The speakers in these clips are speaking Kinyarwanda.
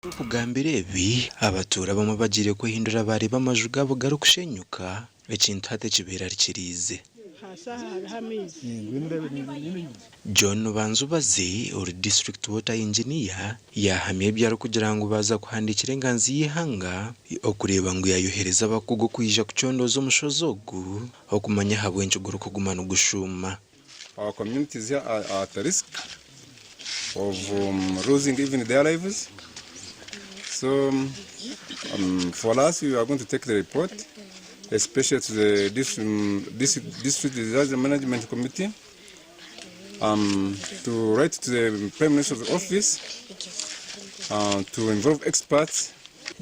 Kugambira ebi abatuura bamwe bagire kuhindura bareba amaju gabo garukushenyuka ekintu hate kibera kirize. John Banzubazi uri district water engineer yahamye byaro kugira ngo baza kuhandikira enganzi y'ihanga okureba ngo yayohereza abakugo kwija kucondoza umushozi ogu okumanya habwenje guru kugumana gushuma. Our communities here are at risk of losing even their lives. So for us, we are going to take the report, especially to the district disaster management committee, to write to the Prime Minister's office, to involve experts.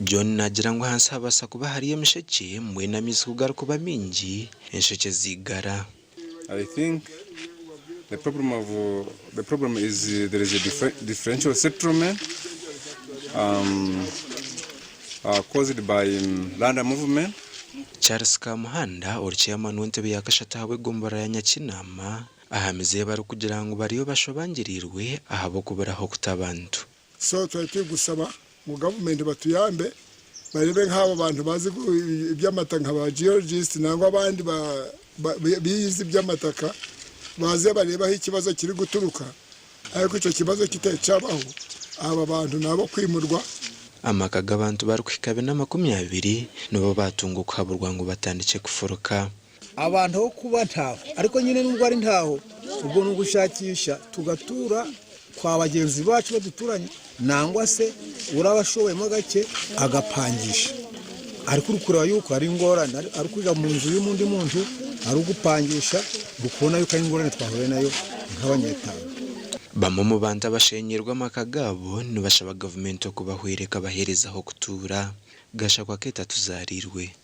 John nagira ngo hansi habasa kuba hariye misheke mwena misi kugaruka kuba mingi ensheke zigara. I think the problem is there is a differential settlement caused by land movement. Charles Kamuhanda uri chairman w'entebe yakashata hawe gombora ya Nyakinama ahamize bari kugira ngo bariyo bashobangirirwe ahabo kuberaho kutabantu. So twari gusaba mu government batuyambe barebe nk'abo bantu bazi iby'amataka ba geologist nangwa abandi biyizi iby'amataka baze bareba ikibazo kiri guturuka ariko icyo kibazo kitacabaho aba bantu nabo kwimurwa. Amakaga abantu bari kwikabe na 20 nibo batunguka haburwa ngo batandike kuforoka. Abantu ho kuba ntaho ariko nyine nubwo ari ntaho ubwo nugushakisha tugatura kwa bagenzi bacu baduturanye nangwa se urabashoboyemo gake agapangisha ariko urukura yuko ari ingorane ari kwiga mu nzu y'umundi muntu ari ugupangisha gukona yuko ari ingorane twahuye nayo nk'abanyetanga. Bamwe mu bantu bashenyerwa amakagabo nibashaba government okubahwereka baherezaho kutura gasha kwa keta tuzarirwe.